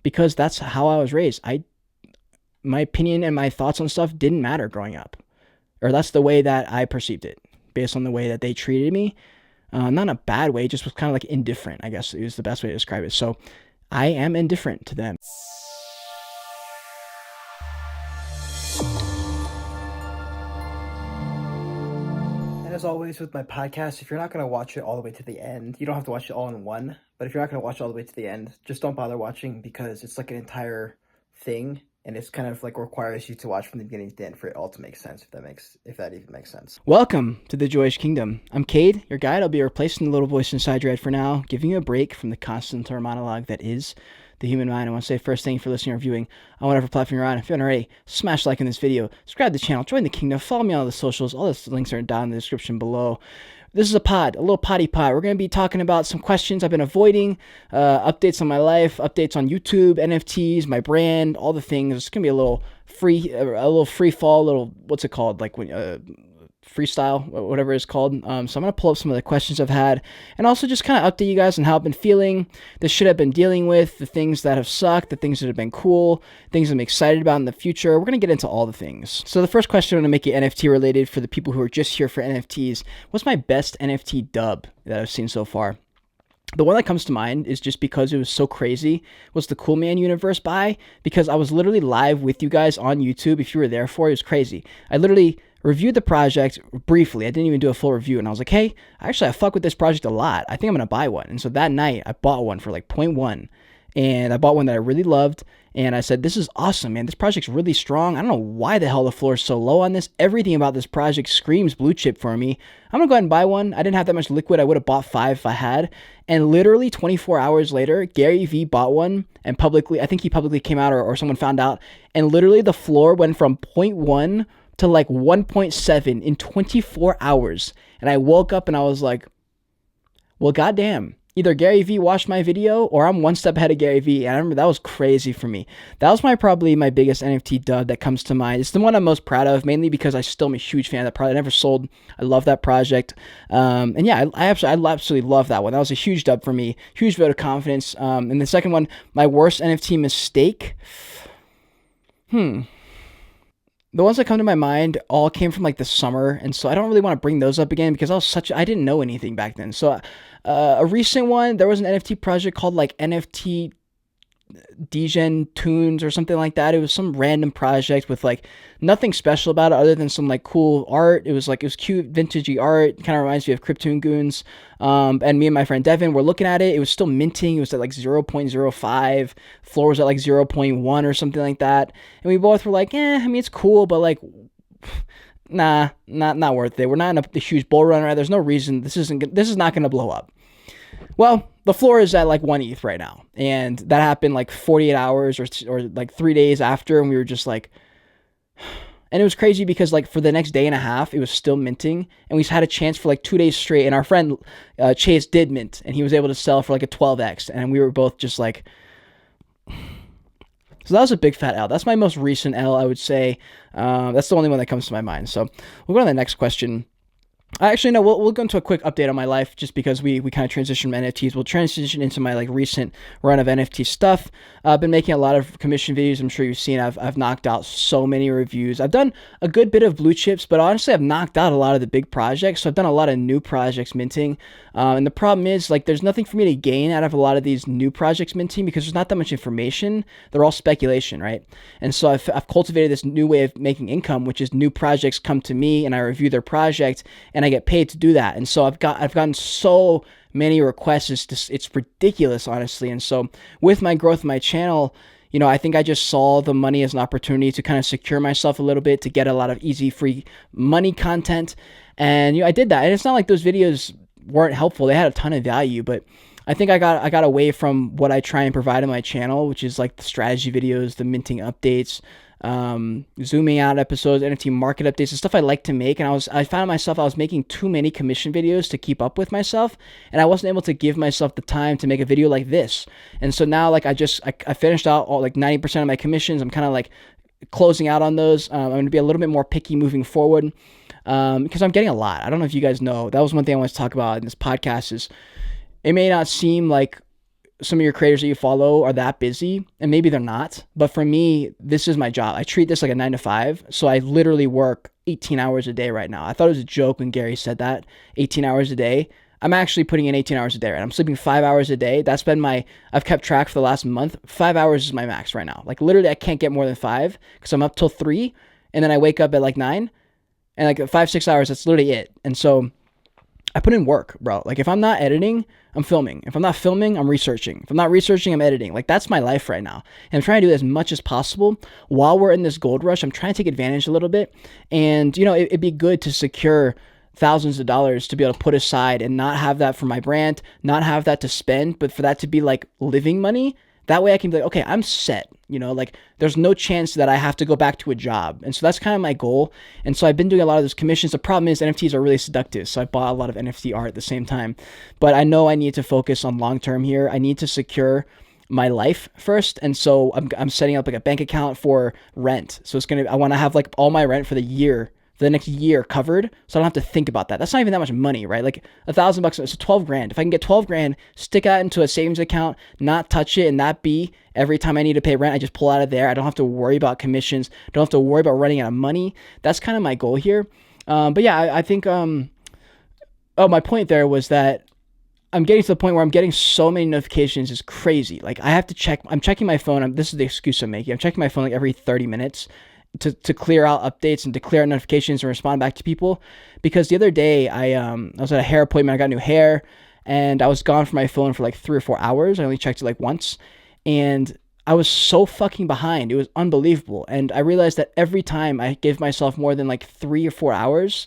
because that's how I was raised. My opinion and my thoughts on stuff didn't matter growing up, or that's the way that I perceived it based on the way that they treated me. Not in a bad way, just was kind of like indifferent, I guess is the best way to describe it. So I am indifferent to them. And as always with my podcast, if you're not going to watch it all the way to the end, you don't have to watch it all in one, but if you're not going to watch it all the way to the end, just don't bother watching, because it's like an entire thing, and it's kind of like requires you to watch from the beginning to the end for it all to make sense, if that even makes sense. Welcome to the Joyage Kingdom. I'm Cade, your guide. I'll be replacing the little voice inside your head for now, giving you a break from the constant internal monologue that is the human mind. I want to say first, thank you for listening or viewing on whatever platform you're on. If you haven't already, smash like in this video, subscribe to the channel, join the kingdom, follow me on all the socials. All the links are down in the description below. This is a little potty pod. We're going to be talking about some questions I've been avoiding, updates on my life, updates on YouTube, NFTs, my brand, all the things. It's going to be a little free fall, what's it called? Like when, freestyle, whatever it's called. So I'm going to pull up some of the questions I've had, and also just kind of update you guys on how I've been feeling, the shit I've been dealing with, the things that have sucked, the things that have been cool, things I'm excited about in the future. We're going to get into all the things. So the first question, I'm going to make it NFT related for the people who are just here for NFTs. What's my best NFT dub that I've seen so far? The one that comes to mind is just because it was so crazy was the Cool Man Universe buy, because I was literally live with you guys on YouTube. If you were there for it, it was crazy. I literally reviewed the project briefly. I didn't even do a full review, and I was like, hey, I fuck with this project a lot. I think I'm going to buy one. And so that night I bought one for like 0.1, and I bought one that I really loved. And I said, this is awesome, man. This project's really strong. I don't know why the hell the floor is so low on this. Everything about this project screams blue chip for me. I'm going to go ahead and buy one. I didn't have that much liquid. I would have bought 5 if I had. And literally 24 hours later, Gary Vee bought one, and I think he publicly came out, or someone found out. And literally the floor went from 0.1 to like 1.7 in 24 hours. And I woke up and I was like, well, goddamn. Either Gary Vee watched my video, or I'm one step ahead of Gary Vee. And I remember that was crazy for me. That was probably my biggest NFT dud that comes to mind. It's the one I'm most proud of, mainly because I still am a huge fan of that project. I never sold. I love that project. And yeah, I absolutely love that one. That was a huge dub for me. Huge vote of confidence. And the second one, my worst NFT mistake. The ones that come to my mind all came from like the summer, and so I don't really want to bring those up again because I didn't know anything back then. So a recent one, there was an NFT project called like NFT Degen Tunes or something like that. It was some random project with like nothing special about it other than some like cool art. It was cute vintagey art. Kind of reminds me of Cryptoon Goons. And me and my friend Devin were looking at it. It was still minting. It was at like 0.05. Floor was at like 0.1 or something like that. And we both were like, I mean, it's cool, but like, nah, not worth it. We're not in a huge bull run, right? There's no reason. This is not going to blow up. Well, the floor is at like 1 ETH right now, and that happened like 48 hours or like 3 days after, and we were just like, and it was crazy because like for the next day and a half, it was still minting, and we had a chance for like 2 days straight, and our friend Chase did mint, and he was able to sell for like a 12x, and we were both just like, so that was a big fat L. That's my most recent L, I would say. That's the only one that comes to my mind. So we'll go to the next question. Actually, no, we'll go into a quick update on my life just because we kind of transitioned from NFTs. We'll transition into my like recent run of NFT stuff. I've been making a lot of commission videos. I'm sure you've seen I've knocked out so many reviews. I've done a good bit of blue chips, but honestly, I've knocked out a lot of the big projects. So I've done a lot of new projects minting. And the problem is like there's nothing for me to gain out of a lot of these new projects minting because there's not that much information. They're all speculation, right? And so I've cultivated this new way of making income, which is new projects come to me and I review their project and I get paid to do that. And so I've gotten so many requests. It's ridiculous, honestly. And so with my growth of my channel, you know, I think I just saw the money as an opportunity to kind of secure myself a little bit, to get a lot of easy, free money content. And, you know, I did that. And it's not like those videos weren't helpful. They had a ton of value, but I think I got away from what I try and provide on my channel, which is like the strategy videos, the minting updates, zooming out episodes, NFT market updates, the stuff I like to make. And I found myself, I was making too many commission videos to keep up with myself. And I wasn't able to give myself the time to make a video like this. And so now like I finished out all like 90% of my commissions. I'm kind of like closing out on those. I'm going to be a little bit more picky moving forward. Because I'm getting a lot. I don't know if you guys know. That was one thing I wanted to talk about in this podcast is it may not seem like some of your creators that you follow are that busy, and maybe they're not. But for me, this is my job. I treat this like a 9 to 5. So I literally work 18 hours a day right now. I thought it was a joke when Gary said that, 18 hours a day. I'm actually putting in 18 hours a day, right? I'm sleeping 5 hours a day. That's been I've kept track for the last month. 5 hours is my max right now. Like literally I can't get more than 5 because I'm up till 3 and then I wake up at like 9 and like 5-6 hours, that's literally it. And so I put in work, bro. Like if I'm not editing, I'm filming. If I'm not filming, I'm researching. If I'm not researching, I'm editing. Like that's my life right now. And I'm trying to do as much as possible while we're in this gold rush. I'm trying to take advantage a little bit. And it'd be good to secure thousands of dollars to be able to put aside and not have that for my brand, not have that to spend, but for that to be like living money. That way I can be like, okay, I'm set. Like there's no chance that I have to go back to a job. And so that's kind of my goal. And so I've been doing a lot of those commissions. The problem is NFTs are really seductive. So I bought a lot of NFT art at the same time. But I know I need to focus on long term here. I need to secure my life first. And so I'm setting up like a bank account for rent. So I want to have like all my rent for the next year covered, so I don't have to think about that. That's not even that much money, right? Like $1,000, it's 12 grand. If I can get 12 grand, stick that into a savings account, not touch it, and that be every time I need to pay rent, I just pull out of there. I don't have to worry about commissions. Don't have to worry about running out of money. That's kind of my goal here. But yeah, I think, my point there was that I'm getting to the point where I'm getting so many notifications is crazy. Like I'm checking my phone. This is the excuse I'm making. I'm checking my phone like every 30 minutes to clear out updates and to clear out notifications and respond back to people. Because the other day I was at a hair appointment. I got new hair and I was gone from my phone for like 3 or 4 hours. I only checked it like once and I was so fucking behind. It was unbelievable. And I realized that every time I give myself more than like 3 or 4 hours,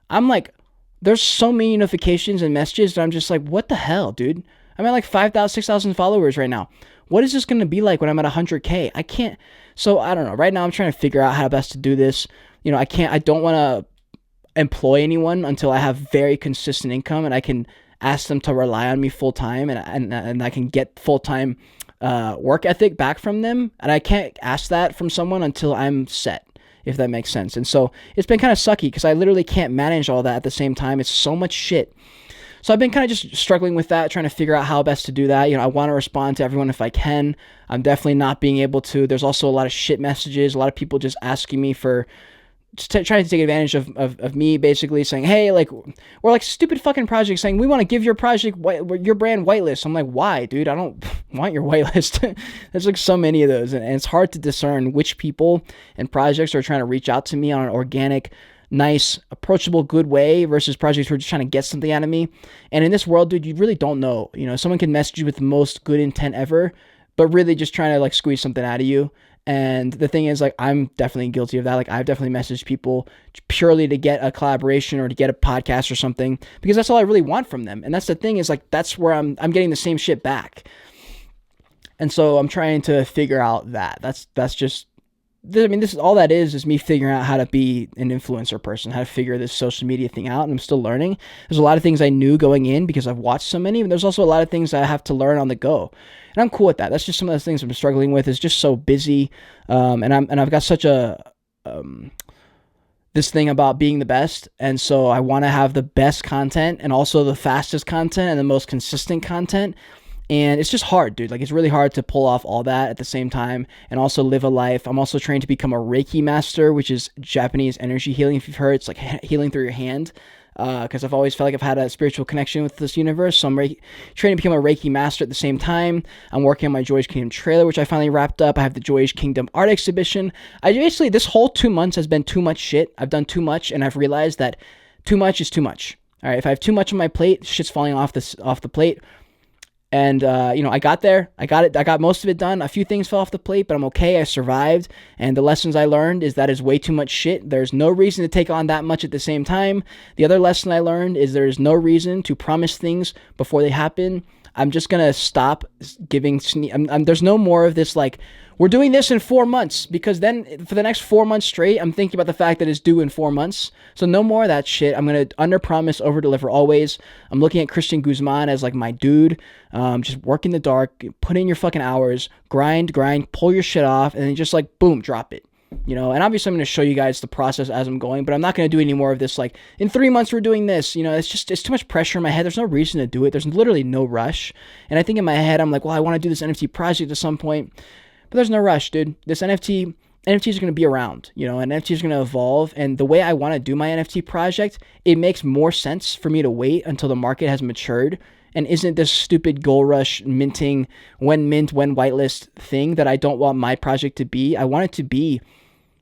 I'm like, there's so many notifications and messages that I'm just like, what the hell, dude? I'm at like 5,000, 6,000 followers right now. What is this going to be like when I'm at 100K? I can't. So I don't know. Right now I'm trying to figure out how best to do this. I don't want to employ anyone until I have very consistent income and I can ask them to rely on me full time and I can get full time work ethic back from them. And I can't ask that from someone until I'm set, if that makes sense. And so it's been kind of sucky because I literally can't manage all that at the same time. It's so much shit. So I've been kind of just struggling with that, trying to figure out how best to do that. I want to respond to everyone if I can. I'm definitely not being able to. There's also a lot of shit messages, a lot of people just asking me for, just trying to take advantage of me, basically saying, hey, like, or like stupid fucking projects saying, we want to give your project, your brand whitelist. I'm like, why, dude? I don't want your whitelist. There's like so many of those. And it's hard to discern which people and projects are trying to reach out to me on an organic, nice, approachable, good way versus projects who are just trying to get something out of me. And in this world, dude, you really don't know. Someone can message you with the most good intent ever, but really just trying to like squeeze something out of you. And the thing is, like, I'm definitely guilty of that. Like, I've definitely messaged people purely to get a collaboration or to get a podcast or something because that's all I really want from them. And that's the thing is, like, that's where I'm getting the same shit back. And so I'm trying to figure out that. That's just, I mean, this is all that is me figuring out how to be an influencer person, how to figure this social media thing out. And I'm still learning. There's a lot of things I knew going in because I've watched so many, but there's also a lot of things I have to learn on the go. And I'm cool with that. That's just some of the things I'm struggling with. Is just so busy. And I've got such a, this thing about being the best. And so I want to have the best content and also the fastest content and the most consistent content. And it's just hard, dude. Like, it's really hard to pull off all that at the same time and also live a life. I'm also trained to become a Reiki master, which is Japanese energy healing. If you've heard, it's like healing through your hand. Because I've always felt like I've had a spiritual connection with this universe. So I'm trying to become a Reiki master at the same time. I'm working on my Joyage Kingdom trailer, which I finally wrapped up. I have the Joyage Kingdom art exhibition. This whole 2 months has been too much shit. I've done too much, and I've realized that too much is too much. All right, if I have too much on my plate, shit's falling off the plate. And, I got there. I got it. I got most of it done. A few things fell off the plate, but I'm okay. I survived. And the lessons I learned is that is way too much shit. There's no reason to take on that much at the same time. The other lesson I learned is there's no reason to promise things before they happen. I'm just going to stop giving. There's no more of this, like, we're doing this in 4 months, because then for the next 4 months straight, I'm thinking about the fact that it's due in 4 months. So no more of that shit. I'm going to under promise, over deliver always. I'm looking at Christian Guzman as like my dude. Just work in the dark, put in your fucking hours, grind, pull your shit off, and then just like, boom, drop it. And obviously I'm going to show you guys the process as I'm going, but I'm not going to do any more of this. Like in 3 months, we're doing this, it's too much pressure in my head. There's no reason to do it. There's literally no rush. And I think in my head, I'm like, well, I want to do this NFT project at some point, but there's no rush, dude. This NFTs are going to be around, and NFTs are going to evolve. And the way I want to do my NFT project, it makes more sense for me to wait until the market has matured and isn't this stupid goal rush minting, when whitelist thing that I don't want my project to be. I want it to be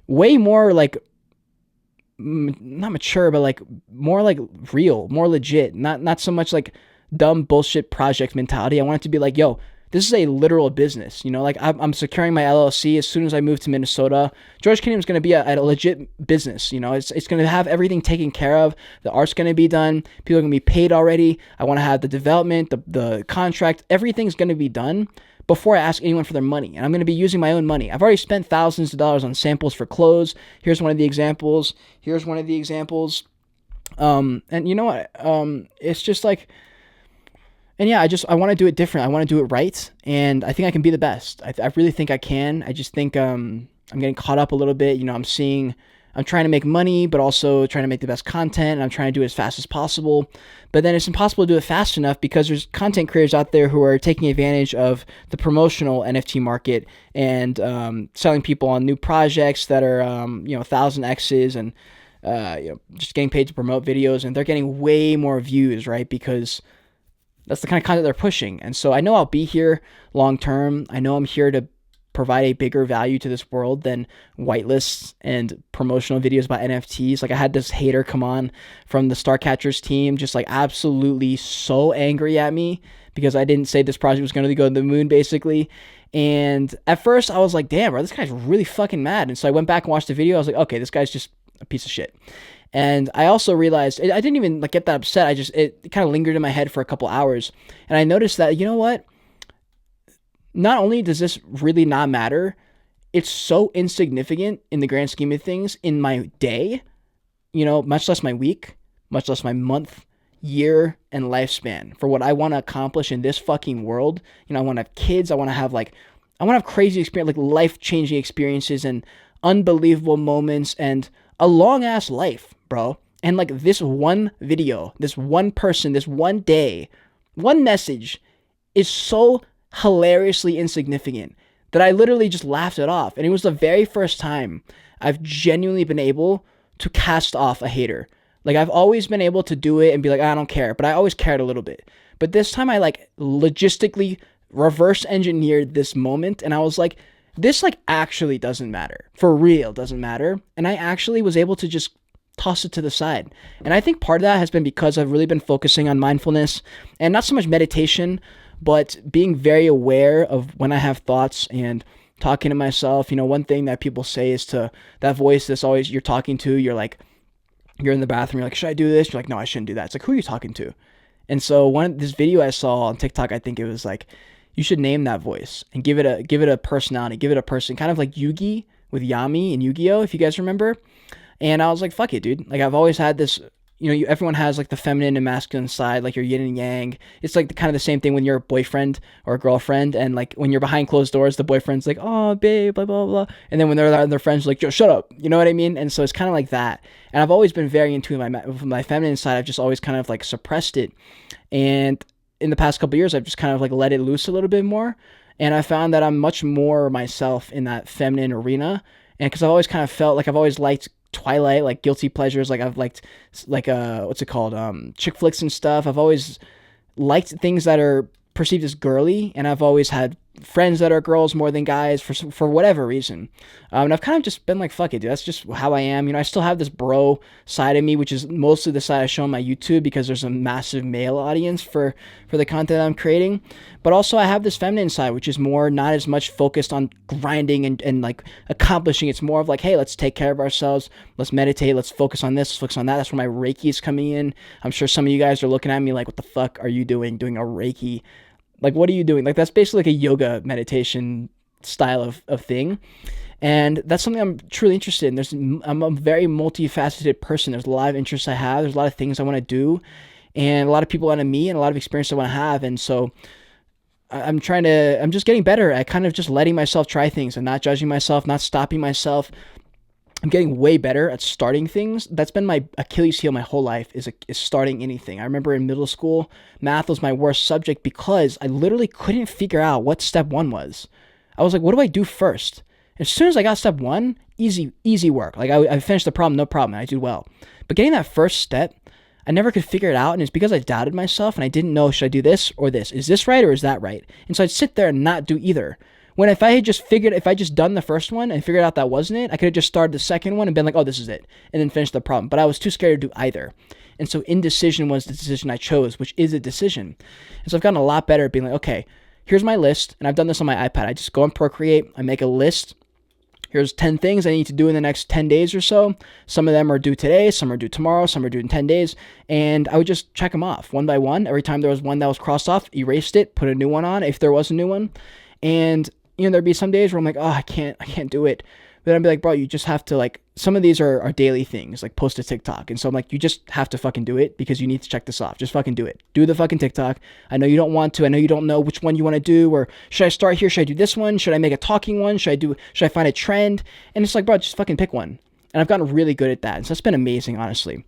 way more like, not mature, but like more like real, more legit, not so much like dumb bullshit project mentality. I want it to be like, yo, this is a literal business, like I'm securing my LLC as soon as I move to Minnesota. Joyage Kingdom is going to be a legit business, it's going to have everything taken care of. The art's going to be done. People are going to be paid already. I want to have the development, the contract, everything's going to be done before I ask anyone for their money. And I'm going to be using my own money. I've already spent thousands of dollars on samples for clothes. Here's one of the examples. And you know what? It's just like, and yeah, I want to do it different. I want to do it right. And I think I can be the best. I really think I can. I just think I'm getting caught up a little bit. I'm trying to make money, but also trying to make the best content. And I'm trying to do it as fast as possible. But then it's impossible to do it fast enough because there's content creators out there who are taking advantage of the promotional NFT market and selling people on new projects that are 1,000x's and just getting paid to promote videos. And they're getting way more views, right? Because that's the kind of content they're pushing. And so I know I'll be here long term. I know I'm here to provide a bigger value to this world than whitelists and promotional videos about NFTs. Like I had this hater come on from the Starcatchers team, just like absolutely so angry at me because I didn't say this project was going to go to the moon, basically. And at first I was like, damn, bro, this guy's really fucking mad. And so I went back and watched the video. I was like, okay, this guy's just a piece of shit. And I also realized I didn't even get that upset. It kind of lingered in my head for a couple hours. And I noticed that, you know what? Not only does this really not matter, it's so insignificant in the grand scheme of things in my day, much less my week, much less my month, year, and lifespan for what I want to accomplish in this fucking world. I want to have kids. I want to have crazy experience, like life-changing experiences and unbelievable moments and a long-ass life, bro. And like this one video, this one person, this one day, one message is so hilariously insignificant that I literally just laughed it off. And it was the very first time I've genuinely been able to cast off a hater. Like I've always been able to do it and be like, I don't care, but I always cared a little bit. But this time I like logistically reverse engineered this moment and I was like, this like actually doesn't matter. For real, doesn't matter. And I actually was able to just toss it to the side. And I think part of that has been because I've really been focusing on mindfulness and not so much meditation, but being very aware of when I have thoughts and talking to myself. One thing that people say is to that voice that's always you're talking to, you're in the bathroom, you're like, should I do this? You're like, no, I shouldn't do that. It's like, who are you talking to? And so this video I saw on TikTok, I think it was like, you should name that voice and give it a personality, give it a person, kind of like Yugi with Yami and Yu-Gi-Oh, if you guys remember. And I was like, fuck it, dude. Like I've always had this, everyone has like the feminine and masculine side, like your yin and yang. It's like kind of the same thing when you're a boyfriend or a girlfriend. And like when you're behind closed doors, the boyfriend's like, oh, babe, blah, blah, blah. And then when they're their friends, like, yo, shut up. You know what I mean? And so it's kind of like that. And I've always been very into my feminine side. I've just always kind of like suppressed it. And in the past couple of years, I've just kind of like let it loose a little bit more. And I found that I'm much more myself in that feminine arena. And because I've always kind of felt like I've always liked Twilight, like guilty pleasures, like I've liked like what's it called, chick flicks and stuff. I've always liked things that are perceived as girly, and I've always had friends that are girls more than guys for whatever reason. And I've kind of just been like, fuck it, dude. That's just how I am. I still have this bro side of me, which is mostly the side I show on my YouTube because there's a massive male audience for the content I'm creating. But also I have this feminine side, which is more not as much focused on grinding and like accomplishing. It's more of like, hey, let's take care of ourselves. Let's meditate. Let's focus on this. Let's focus on that. That's where my Reiki is coming in. I'm sure some of you guys are looking at me like, what the fuck are you doing a Reiki? Like, what are you doing? Like, that's basically like a yoga meditation style of thing. And that's something I'm truly interested in. I'm a very multifaceted person. There's a lot of interests I have. There's a lot of things I want to do. And a lot of people want to meet and a lot of experience I want to have. And so I'm just getting better at kind of just letting myself try things and not judging myself, not stopping myself. I'm getting way better at starting things. That's been my Achilles heel my whole life is starting anything. I remember in middle school, math was my worst subject because I literally couldn't figure out what step one was. I was like, what do I do first? As soon as I got step one, easy work. Like I finished the problem, no problem, and I do well. But getting that first step, I never could figure it out, and it's because I doubted myself and I didn't know, should I do this or this? Is this right or is that right? And so I'd sit there and not do either. When if I just done the first one and figured out that wasn't it, I could have just started the second one and been like, oh, this is it, and then finished the problem. But I was too scared to do either. And so indecision was the decision I chose, which is a decision. And so I've gotten a lot better at being like, okay, here's my list, and I've done this on my iPad. I just go on Procreate, I make a list. Here's 10 things I need to do in the next 10 days or so. Some of them are due today, some are due tomorrow, some are due in 10 days. And I would just check them off one by one. Every time there was one that was crossed off, erased it, put a new one on if there was a new one. And, there'd be some days where I'm like, oh, I can't do it. But I'd be like, bro, you just have to some of these are daily things, like post a TikTok. And so I'm like, you just have to fucking do it because you need to check this off. Just fucking do it. Do the fucking TikTok. I know you don't want to. I know you don't know which one you want to do, or should I start here? Should I do this one? Should I make a talking one? Should I find a trend? And it's like, bro, just fucking pick one. And I've gotten really good at that. And so it's been amazing, honestly.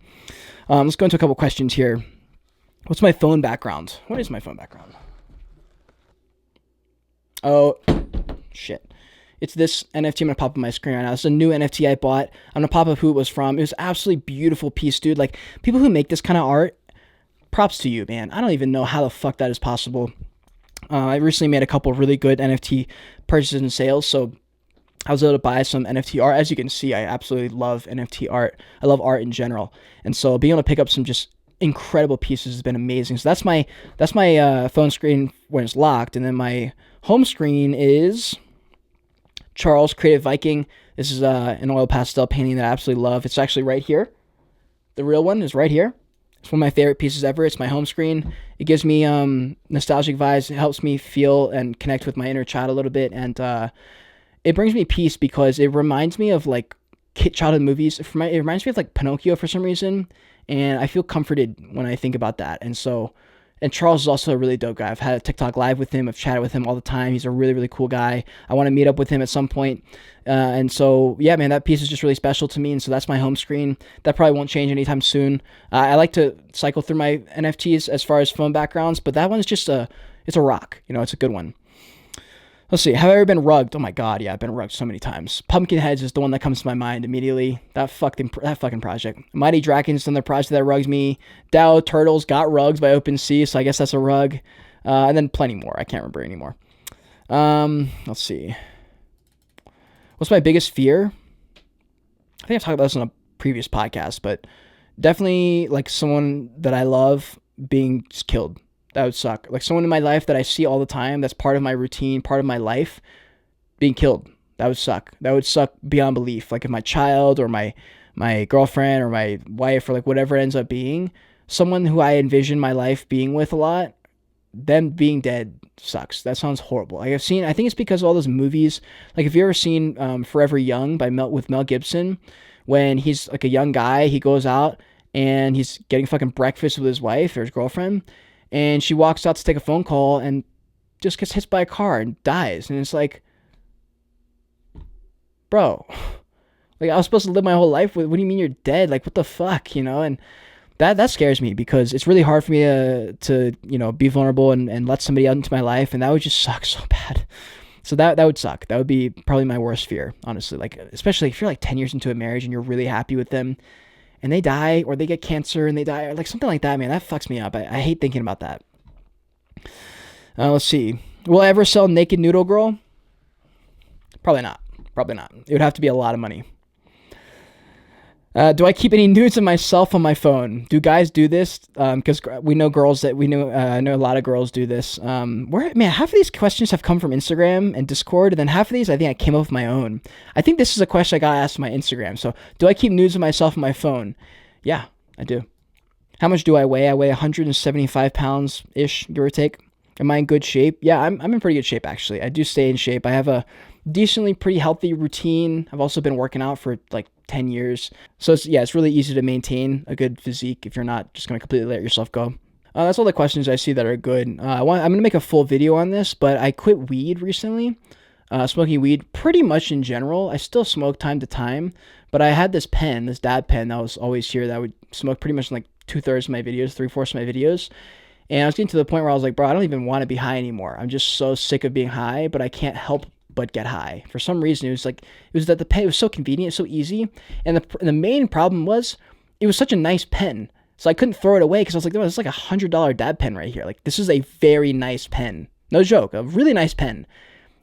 Let's go into a couple questions here. What's my phone background? What is my phone background? Oh, shit. It's this NFT I'm going to pop up on my screen right now. It's a new NFT I bought. I'm going to pop up who it was from. It was an absolutely beautiful piece, dude. Like, people who make this kind of art, props to you, man. I don't even know how the fuck that is possible. I recently made a couple of really good NFT purchases and sales, so I was able to buy some NFT art. As you can see, I absolutely love NFT art. I love art in general. And so being able to pick up some just incredible pieces has been amazing. So that's my phone screen when it's locked. And then my home screen is Charles Creative Viking. This is an oil pastel painting that I absolutely love. It's actually right here. The real one is right here. It's one of my favorite pieces ever. It's my home screen. It gives me nostalgic vibes. It helps me feel and connect with my inner child a little bit. And it brings me peace because it reminds me of like childhood movies. It reminds me of like Pinocchio for some reason. And I feel comforted when I think about that. And Charles is also a really dope guy. I've had a TikTok live with him. I've chatted with him all the time. He's a really, really cool guy. I want to meet up with him at some point. And so, yeah, man, that piece is just really special to me. And so that's my home screen. That probably won't change anytime soon. I like to cycle through my NFTs as far as phone backgrounds, but that one's just it's a rock. It's a good one. Let's see. Have I ever been rugged? Oh my God, yeah, I've been rugged so many times. Pumpkinheads is the one that comes to my mind immediately. That fucking project. Mighty Dragon's another project that rugs me. DAO Turtles got rugs by OpenSea, so I guess that's a rug. And then plenty more. I can't remember anymore. Let's see. What's my biggest fear? I think I've talked about this on a previous podcast, but definitely like someone that I love being killed. That would suck. Like someone in my life that I see all the time, that's part of my routine, part of my life, being killed. That would suck. That would suck beyond belief. Like if my child or my girlfriend or my wife or like whatever it ends up being, someone who I envision my life being with a lot, them being dead sucks. That sounds horrible. Like I think it's because of all those movies. Like if you ever seen Forever Young with Mel Gibson, when he's like a young guy, he goes out and he's getting fucking breakfast with his wife or his girlfriend, and she walks out to take a phone call and just gets hit by a car and dies. And it's like, bro, like I was supposed to live my whole life with, what do you mean you're dead? Like what the fuck, And that scares me because it's really hard for me to be vulnerable and let somebody out into my life, and that would just suck so bad. So that would suck. That would be probably my worst fear, honestly. Like especially if you're like 10 years into a marriage and you're really happy with them, and they die or they get cancer and they die or like something like that, man, that fucks me up. I hate thinking about that. Let's see. Will I ever sell Naked Noodle Girl? Probably not. It would have to be a lot of money. Do I keep any nudes of myself on my phone? Do guys do this? Because we know girls that I know a lot of girls do this. Half of these questions have come from Instagram and Discord, and then half of these I think I came up with my own. I think this is a question I got asked on my Instagram. So, do I keep nudes of myself on my phone? Yeah, I do. How much do I weigh? I weigh 175 pounds ish, give or take. Am I in good shape? Yeah, I'm in pretty good shape actually. I do stay in shape. I have a decently pretty healthy routine. I've also been working out for like 10 years. So it's really easy to maintain a good physique if you're not just going to completely let yourself go. That's all the questions I see that are good. I'm going to make a full video on this, but I quit weed recently. Smoking weed pretty much in general. I still smoke time to time, but I had this pen, this dab pen that was always here that I would smoke pretty much in like 2/3 of my videos, 3/4 of my videos. And I was getting to the point where I was like, bro, I don't even want to be high anymore. I'm just so sick of being high, but I can't help but get high. For some reason, it was that the pen was so convenient, so easy. And the main problem was it was such a nice pen. So I couldn't throw it away because I was like, oh, this is like $100 dab pen right here. Like, this is a very nice pen. No joke, a really nice pen.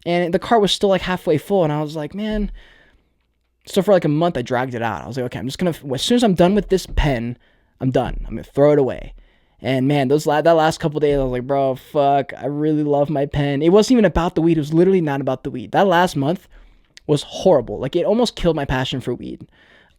And the cart was still like halfway full, and I was like, man. So for like a month, I dragged it out. I was like, okay, I'm just gonna. As soon as I'm done with this pen, I'm done. I'm gonna throw it away. And man, that last couple days, I was like, bro, fuck, I really love my pen. It wasn't even about the weed. It was literally not about the weed. That last month was horrible. Like, it almost killed my passion for weed.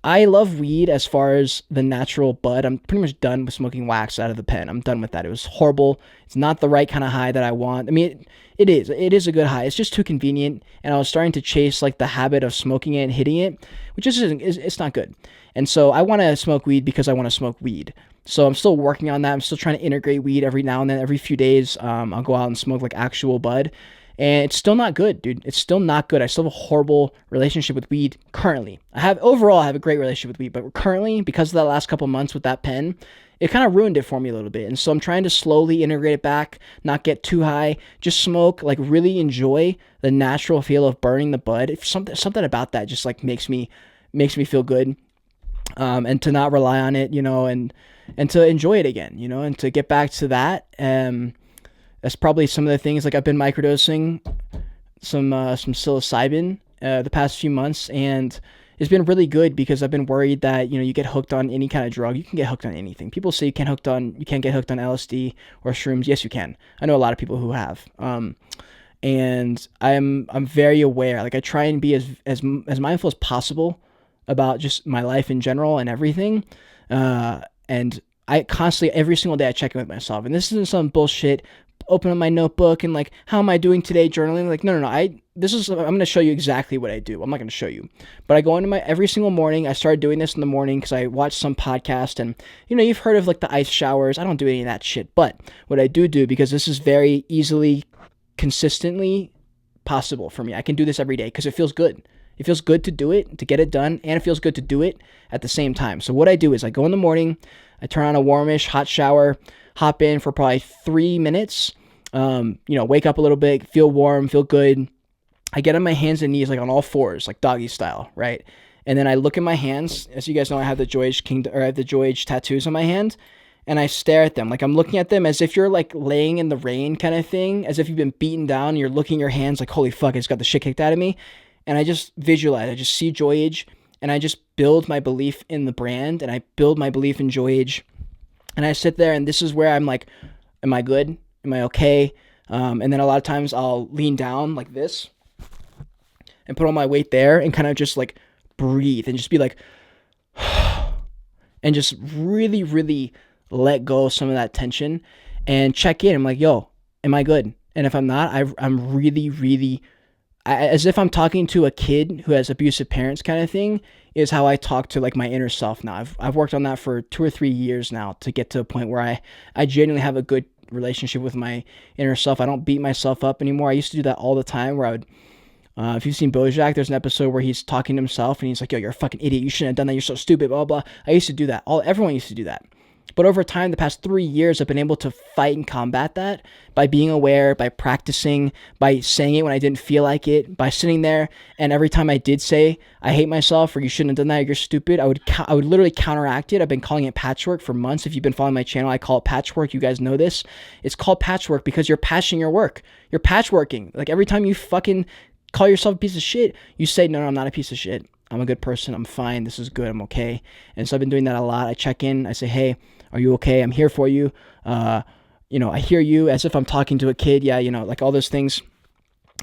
I love weed as far as the natural bud. I'm pretty much done with smoking wax out of the pen. I'm done with that. It was horrible. It's not the right kind of high that I want. I mean, it is. It is a good high. It's just too convenient. And I was starting to chase like the habit of smoking it and hitting it, which it's not good. And so I want to smoke weed because I want to smoke weed. So I'm still working on that. I'm still trying to integrate weed every now and then. Every few days, I'll go out and smoke like actual bud. And it's still not good, dude. It's still not good. I still have a horrible relationship with weed currently. I have a great relationship with weed, but currently, because of that last couple months with that pen, it kind of ruined it for me a little bit. And so I'm trying to slowly integrate it back, not get too high, just smoke, like really enjoy the natural feel of burning the bud. If something about that just like makes me feel good. And to not rely on it, and to enjoy it again, and to get back to that. That's probably some of the things. Like, I've been microdosing some psilocybin the past few months, and it's been really good because I've been worried that you get hooked on any kind of drug. You can get hooked on anything. People say you can't get hooked on LSD or shrooms. Yes, you can. I know a lot of people who have. And I'm very aware. Like, I try and be as mindful as possible about just my life in general and everything. And I constantly, every single day, I check in with myself. And this isn't some bullshit. Open up my notebook and like, how am I doing today? Journaling. Like, no. I'm going to show you exactly what I do. I'm not going to show you, but I go into every single morning. I started doing this in the morning because I watched some podcast, and you've heard of like the ice showers. I don't do any of that shit, but what I do, because this is very easily, consistently possible for me. I can do this every day because it feels good. It feels good to do it, to get it done, and it feels good to do it at the same time. So what I do is I go in the morning, I turn on a warmish hot shower, hop in for probably 3 minutes, wake up a little bit, feel warm, feel good. I get on my hands and knees, like on all fours, like doggy style, right? And then I look at my hands. As you guys know, I have the Joyage tattoos on my hand, and I stare at them. Like, I'm looking at them as if you're like laying in the rain kind of thing, as if you've been beaten down and you're looking at your hands like, holy fuck, I just got the shit kicked out of me. And I just visualize, I just see Joyage, and I just build my belief in the brand, and I build my belief in Joyage. And I sit there, and this is where I'm like, am I good? Am I okay? And then a lot of times I'll lean down like this and put all my weight there and kind of just like breathe and just be like, and just really, really let go of some of that tension and check in. I'm like, yo, am I good? And if I'm not, I'm really, really, as if I'm talking to a kid who has abusive parents kind of thing, is how I talk to like my inner self now. I've worked on that for 2 or 3 years now to get to a point where I genuinely have a good relationship with my inner self. I don't beat myself up anymore. I used to do that all the time where I would, if you've seen BoJack, there's an episode where he's talking to himself and he's like, yo, you're a fucking idiot. You shouldn't have done that. You're so stupid, blah, blah. I used to do that. Everyone used to do that. But over time, the past 3 years, I've been able to fight and combat that by being aware, by practicing, by saying it when I didn't feel like it, by sitting there. And every time I did say, I hate myself, or you shouldn't have done that, or you're stupid, I would literally counteract it. I've been calling it patchwork for months. If you've been following my channel, I call it patchwork. You guys know this. It's called patchwork because you're patching your work. You're patchworking. Like, every time you fucking call yourself a piece of shit, you say, no, I'm not a piece of shit. I'm a good person. I'm fine. This is good. I'm okay. And so I've been doing that a lot. I check in. I say, hey, are you okay? I'm here for you. I hear you, as if I'm talking to a kid. Yeah, like all those things.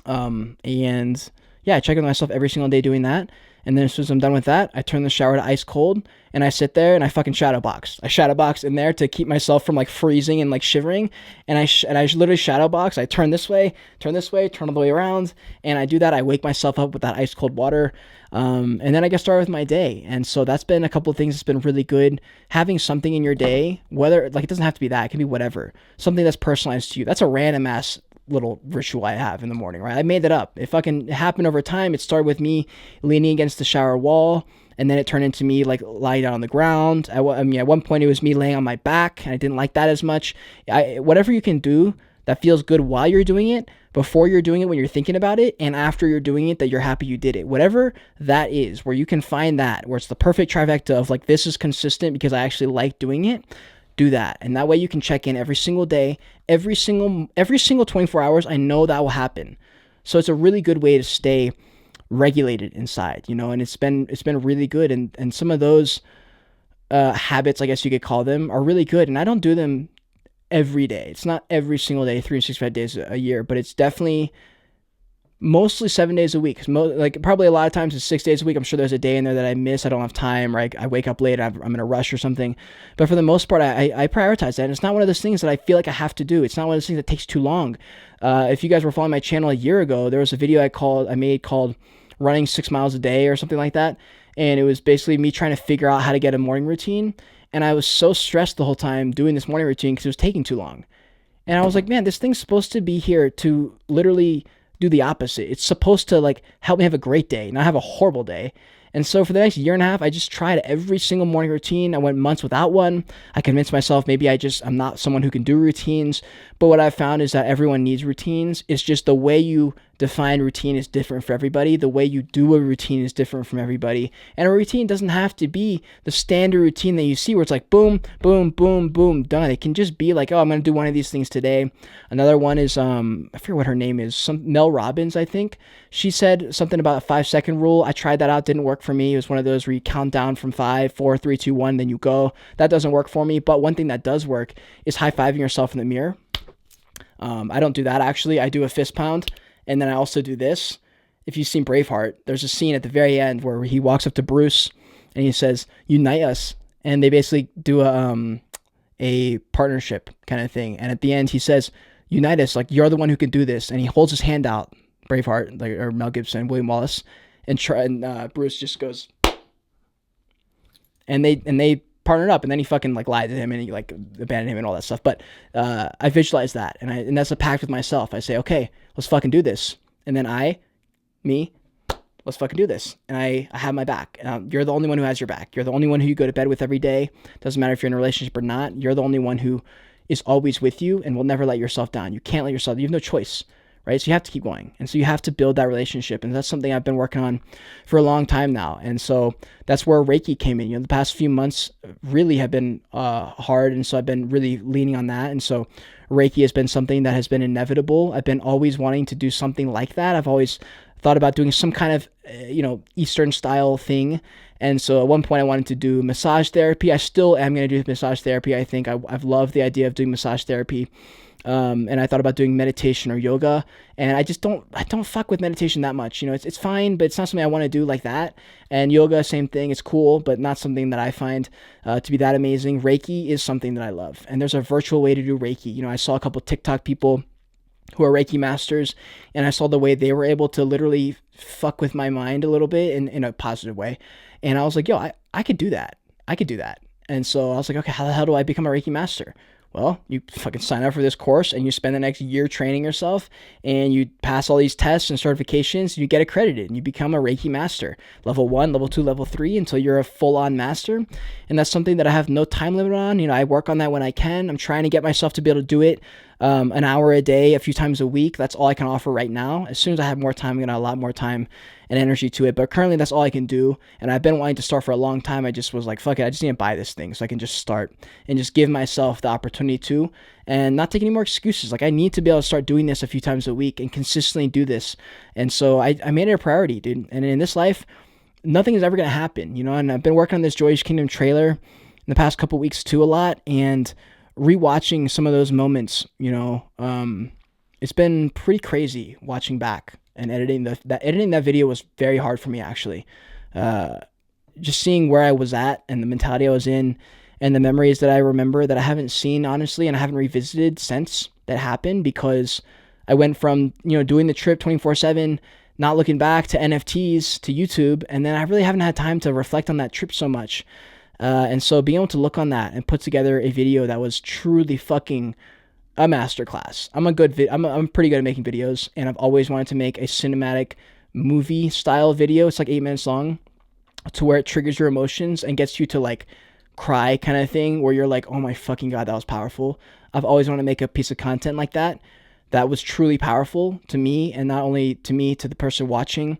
And yeah, I check in on myself every single day doing that. And then as soon as I'm done with that, I turn the shower to ice cold, and I sit there and I fucking shadow box. I shadow box in there to keep myself from like freezing and like shivering. And I literally shadow box. I turn this way, turn all the way around, and I do that. I wake myself up with that ice cold water. And then I get started with my day. And so that's been a couple of things that's been really good. Having something in your day, whether like it doesn't have to be that, it can be whatever, something that's personalized to you. That's a random ass little ritual I have in the morning, right? I made that up. It fucking happened over time. It started with me leaning against the shower wall, and then it turned into me like lying down on the ground. At one point it was me laying on my back, and I didn't like that as much. Whatever you can do that feels good while you're doing it, before you're doing it, when you're thinking about it, and after you're doing it that you're happy you did it. Whatever that is, where you can find that, where it's the perfect trifecta of like, this is consistent because I actually like doing it, do that. And that way you can check in every single day, every single 24 hours. I know that will happen. So it's a really good way to stay regulated inside, and it's been really good. And some of those habits, I guess you could call them, are really good. And I don't do them every day. It's not every single day, 365 days a year, but it's definitely mostly 7 days a week. Like probably a lot of times it's 6 days a week. I'm sure there's a day in there that I miss. I don't have time, right? I wake up late. I'm in a rush or something. But for the most part, I prioritize that. And it's not one of those things that I feel like I have to do. It's not one of those things that takes too long. If you guys were following my channel a year ago, there was a video I made called running 6 miles a day or something like that. And it was basically me trying to figure out how to get a morning routine. And I was so stressed the whole time doing this morning routine because it was taking too long. And I was like, man, this thing's supposed to be here to literally do the opposite. It's supposed to like help me have a great day, not have a horrible day. And so for the next year and a half, I just tried every single morning routine. I went months without one. I convinced myself maybe I'm not someone who can do routines. But what I've found is that everyone needs routines. It's just the way you define routine is different for everybody. The way you do a routine is different from everybody. And a routine doesn't have to be the standard routine that you see where it's like boom, boom, boom, boom, done. It can just be like, oh, I'm going to do one of these things today. Another one is, I forget what her name is, Mel Robbins, I think. She said something about a 5-second rule. I tried that out. Didn't work for me. It was one of those where you count down from 5, 4, 3, 2, 1, then you go. That doesn't work for me. But one thing that does work is high-fiving yourself in the mirror. I don't do that, actually. I do a fist pound, and then I also do this. If you've seen Braveheart, there's a scene at the very end where he walks up to Bruce and he says, unite us. And they basically do a partnership kind of thing. And at the end, he says, unite us. Like, you're the one who can do this. And he holds his hand out, Braveheart, or Mel Gibson, William Wallace. And Bruce just goes, and they partnered up, and then he fucking like lied to him and he like abandoned him and all that stuff. But I visualize that, and that's a pact with myself. I say, okay, let's fucking do this. And then let's fucking do this. And I have my back. You're the only one who has your back. You're the only one who you go to bed with every day. Doesn't matter if you're in a relationship or not. You're the only one who is always with you and will never let yourself down. You can't let yourself. You have no choice, right? So you have to keep going. And so you have to build that relationship. And that's something I've been working on for a long time now. And so that's where Reiki came in. The past few months really have been hard. And so I've been really leaning on that. And so Reiki has been something that has been inevitable. I've been always wanting to do something like that. I've always thought about doing some kind of, Eastern style thing. And so at one point I wanted to do massage therapy. I still am going to do massage therapy. I think I've loved the idea of doing massage therapy. And I thought about doing meditation or yoga, and I don't fuck with meditation that much. It's fine, but it's not something I want to do like that. And yoga, same thing. It's cool, but not something that I find to be that amazing. Reiki is something that I love. And there's a virtual way to do Reiki. I saw a couple TikTok people who are Reiki masters, and I saw the way they were able to literally fuck with my mind a little bit in a positive way. And I was like, yo, I could do that. I could do that. And so I was like, okay, how the hell do I become a Reiki master? Well, you fucking sign up for this course and you spend the next year training yourself and you pass all these tests and certifications and you get accredited and you become a Reiki master. Level 1, level 2, level 3 until you're a full-on master. And that's something that I have no time limit on. I work on that when I can. I'm trying to get myself to be able to do it an hour a day, a few times a week. That's all I can offer right now. As soon as I have more time, I'm going to have a lot more time and energy to it. But currently, that's all I can do. And I've been wanting to start for a long time. I just was like, fuck it, I just need to buy this thing so I can just start and just give myself the opportunity to and not take any more excuses. Like, I need to be able to start doing this a few times a week and consistently do this. And so I made it a priority, dude. And in this life, nothing is ever going to happen, and I've been working on this Joyage Kingdom trailer in the past couple weeks too a lot, and rewatching some of those moments, it's been pretty crazy watching back and editing that video was very hard for me, actually. just seeing where I was at and the mentality I was in and the memories that I remember that I haven't seen, honestly, and I haven't revisited since that happened, because I went from, doing the trip 24/7, not looking back, to NFTs, to YouTube, and then I really haven't had time to reflect on that trip so much. And so being able to look on that and put together a video that was truly fucking a masterclass. I'm pretty good at making videos, and I've always wanted to make a cinematic movie style video. It's like 8 minutes long, to where it triggers your emotions and gets you to like cry, kind of thing, where you're like, oh my fucking God, that was powerful. I've always wanted to make a piece of content like that. That was truly powerful to me, and not only to me, to the person watching.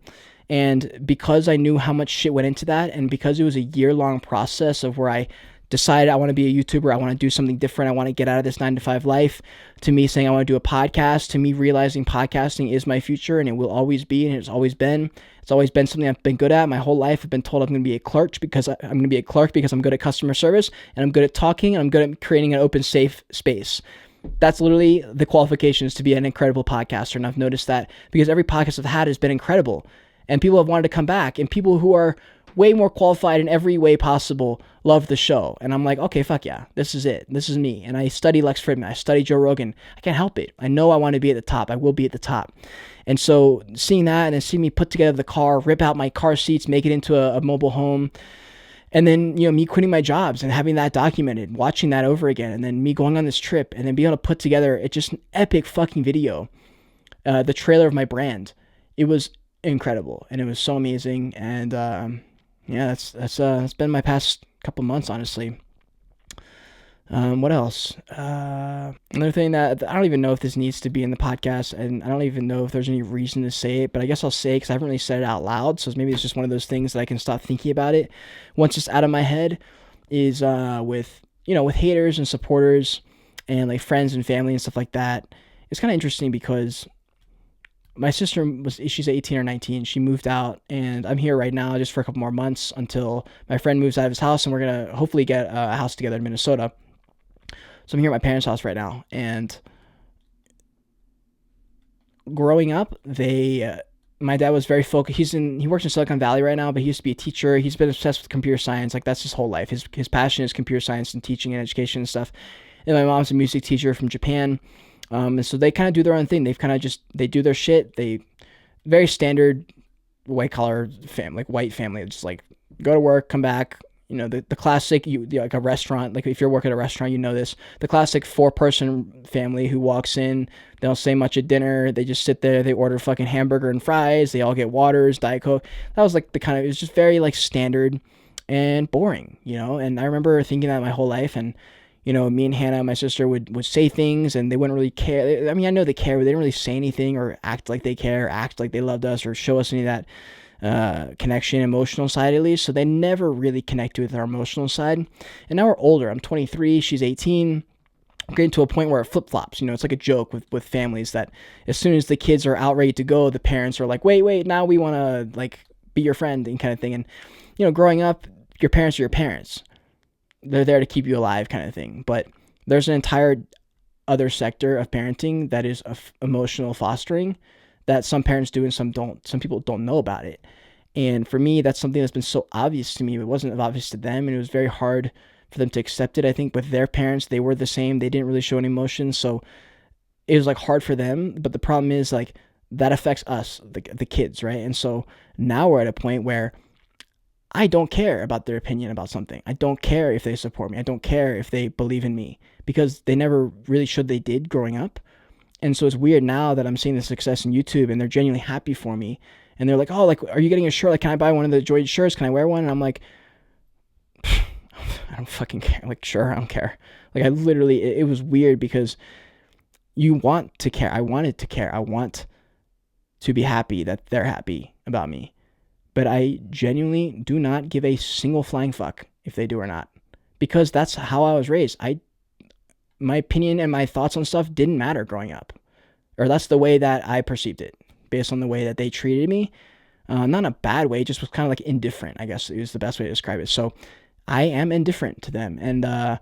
And because I knew how much shit went into that, and because it was a year-long process of where I decided I want to be a YouTuber, I want to do something different, I want to get out of this 9-to-5 life, to me saying I want to do a podcast, to me realizing podcasting is my future, and it will always be, and it's always been something I've been good at my whole life. I've been told I'm going to be a clerk because I'm good at customer service, and I'm good at talking, and I'm good at creating an open, safe space. That's literally the qualifications to be an incredible podcaster. And I've noticed that because every podcast I've had has been incredible, and people have wanted to come back, and people who are way more qualified in every way possible love the show. And I'm like, okay, fuck yeah, this is it. This is me. And I study Lex Fridman. I study Joe Rogan. I can't help it. I know I want to be at the top. I will be at the top. And so seeing that, and then seeing me put together the car, rip out my car seats, make it into a mobile home, and then, me quitting my jobs and having that documented, watching that over again, and then me going on this trip, and then being able to put together just an epic fucking video, the trailer of my brand. It was incredible, and it was so amazing. And yeah, that's been my past couple months, honestly. What else? Another thing that I don't even know if this needs to be in the podcast, and I don't even know if there's any reason to say it, but I guess I'll say it because I haven't really said it out loud. So maybe it's just one of those things that I can stop thinking about it once it's out of my head. Is with haters and supporters and like friends and family and stuff like that. It's kind of interesting because my sister she's 18 or 19. She moved out, and I'm here right now just for a couple more months until my friend moves out of his house, and we're going to hopefully get a house together in Minnesota. So I'm here at my parents' house right now. And growing up, my dad was very focused. He works in Silicon Valley right now, but he used to be a teacher. He's been obsessed with computer science. Like, that's his whole life. His passion is computer science and teaching and education and stuff. And my mom's a music teacher from Japan. And so they kind of do their own thing. They do their shit. Very standard white collar family, like white family. Just like go to work, come back. The classic, like a restaurant, like if you're working at a restaurant, this, the classic 4-person family who walks in, they don't say much at dinner. They just sit there, they order fucking hamburger and fries. They all get waters, Diet Coke. That was like it was just very like standard and boring, and I remember thinking that my whole life. And, me and Hannah, my sister, would say things, and they wouldn't really care. I mean, I know they care, but they didn't really say anything or act like they care, act like they loved us, or show us any of that connection, emotional side at least. So they never really connected with our emotional side. And now we're older. I'm 23, she's 18. I'm getting to a point where it flip-flops. It's like a joke with families that as soon as the kids are out ready to go, the parents are like, wait, now we want to like be your friend and kind of thing. And growing up, your parents are your parents. They're there to keep you alive, kind of thing. But there's an entire other sector of parenting that is emotional fostering that some parents do and some don't. Some people don't know about it. And for me, that's something that's been so obvious to me. It wasn't obvious to them, and it was very hard for them to accept it. I think with their parents, they were the same. They didn't really show any emotion, so it was like hard for them. But the problem is like that affects us, the kids, right? And so now we're at a point where I don't care about their opinion about something. I don't care if they support me. I don't care if they believe in me, because they never really showed they did growing up. And so it's weird now that I'm seeing the success in YouTube, and they're genuinely happy for me. And they're like, oh, like, are you getting a shirt? Like, can I buy one of the Joyage shirts? Can I wear one? And I'm like, I don't fucking care. Like, sure, I don't care. Like, I literally, it was weird because you want to care. I wanted to care. I want to be happy that they're happy about me. But I genuinely do not give a single flying fuck if they do or not, because that's how I was raised. My opinion and my thoughts on stuff didn't matter growing up, or that's the way that I perceived it based on the way that they treated me. Not in a bad way, just was kind of like indifferent, I guess is the best way to describe it. So I am indifferent to them. And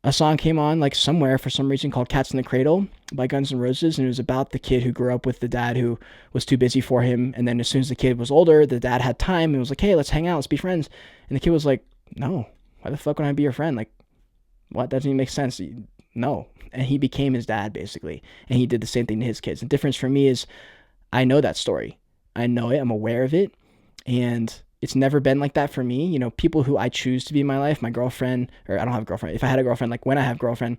a song came on like somewhere for some reason called Cats in the Cradle by Guns N' Roses, and it was about the kid who grew up with the dad who was too busy for him, and then as soon as the kid was older, the dad had time and was like, hey, let's hang out, let's be friends. And the kid was like, no, why the fuck would I be your friend? Like, what? That doesn't even make sense. No. And he became his dad, basically, and he did the same thing to his kids. The difference for me is I know that story. I know it, I'm aware of it, and it's never been like that for me. You know, people who I choose to be in my life, my girlfriend, or I don't have a girlfriend. If I had a girlfriend, like when I have a girlfriend,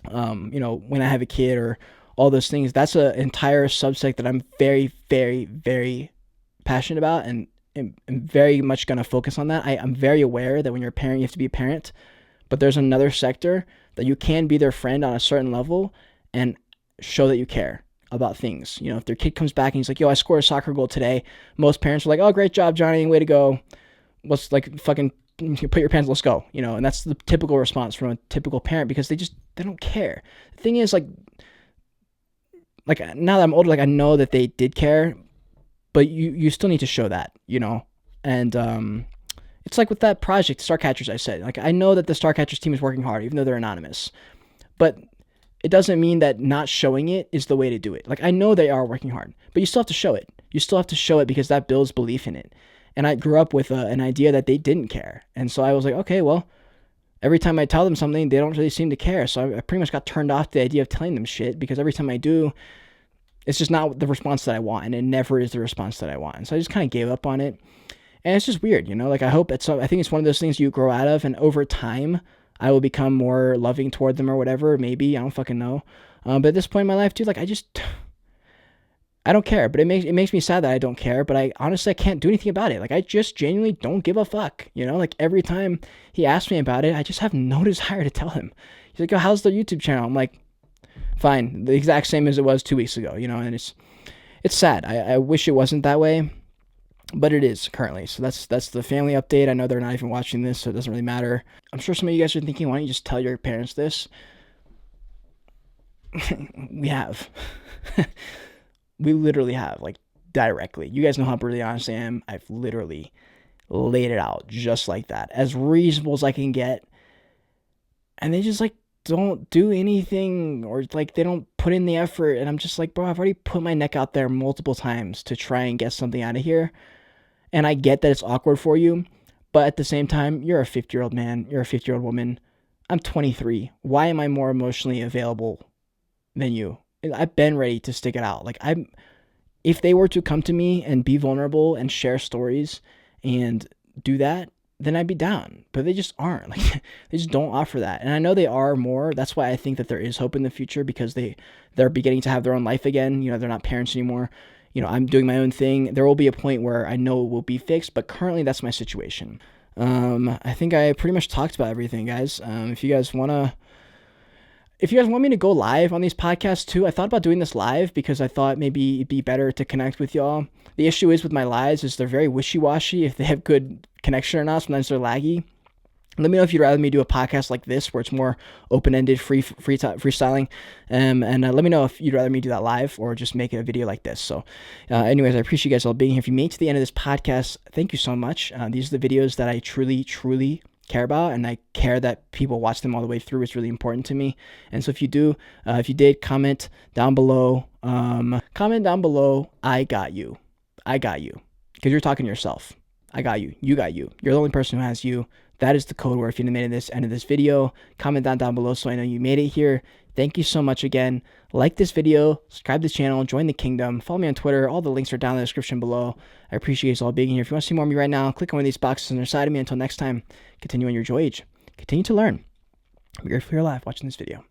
you know, when I have a kid or all those things, that's an entire subject that I'm very, very, very passionate about and very much going to focus on that. I'm very aware that when you're a parent, you have to be a parent, but there's another sector that you can be their friend on a certain level and show that you care about things. You know, if their kid comes back and he's like, yo, I scored a soccer goal today, most parents are like, oh, great job, Johnny, way to go. Let's like fucking put your pants, let's go. You know, and that's the typical response from a typical parent because they don't care. The thing is, like now that I'm older, like I know that they did care, but you still need to show that, you know. And it's like with that project, Starcatchers, I said, like I know that the Starcatchers team is working hard, even though they're anonymous, but it doesn't mean that not showing it is the way to do it. Like, I know they are working hard, but you still have to show it. You still have to show it because that builds belief in it. And I grew up with an idea that they didn't care. And so I was like, okay, well, every time I tell them something, they don't really seem to care. So I pretty much got turned off the idea of telling them shit because every time I do, it's just not the response that I want. And it never is the response that I want. And so I just kind of gave up on it. And it's just weird, you know, like I think it's one of those things you grow out of, and over time, I will become more loving toward them or whatever. Maybe, I don't fucking know. But at this point in my life, dude, like I don't care. But it makes me sad that I don't care. But I honestly can't do anything about it. Like I just genuinely don't give a fuck. You know, like every time he asks me about it, I just have no desire to tell him. He's like, "Oh, how's the YouTube channel?" I'm like, "Fine, the exact same as it was 2 weeks ago." You know, and it's sad. I wish it wasn't that way, but it is currently. So that's the family update. I know they're not even watching this, so it doesn't really matter. I'm sure some of you guys are thinking, why don't you just tell your parents this? We have. We literally have, like, directly. You guys know how brutally honest I am. I've literally laid it out just like that, as reasonable as I can get. And they just, like, don't do anything, or, like, they don't put in the effort. And I'm just like, bro, I've already put my neck out there multiple times to try and get something out of here. And I get that it's awkward for you, but at the same time, you're a 50-year-old man, you're a 50-year-old woman. I'm 23. Why am I more emotionally available than you? I've been ready to stick it out. Like if they were to come to me and be vulnerable and share stories and do that, then I'd be down. But they just aren't. Like they just don't offer that. And I know they are more. That's why I think that there is hope in the future, because they're beginning to have their own life again. You know, they're not parents anymore. You know, I'm doing my own thing. There will be a point where I know it will be fixed, but currently that's my situation. I think I pretty much talked about everything, guys. If you guys want me to go live on these podcasts too, I thought about doing this live because I thought maybe it'd be better to connect with y'all. The issue is with my lives is they're very wishy-washy if they have good connection or not. Sometimes they're laggy. Let me know if you'd rather me do a podcast like this where it's more open-ended, freestyling. And let me know if you'd rather me do that live or just make a video like this. So anyways, I appreciate you guys all being here. If you made it to the end of this podcast, thank you so much. These are the videos that I truly, truly care about, and I care that people watch them all the way through. It's really important to me. And so if you did, comment down below. I got you. Because you're talking to yourself. I got you. You got you. You're the only person who has you. That is the code word if you made it end of this video. Comment down below so I know you made it here. Thank you so much again. Like this video, subscribe to the channel, join the kingdom, follow me on Twitter. All the links are down in the description below. I appreciate you guys all being here. If you want to see more of me right now, click on one of these boxes on the side of me. Until next time, continue on your Joyage. Continue to learn. Be grateful for your life watching this video.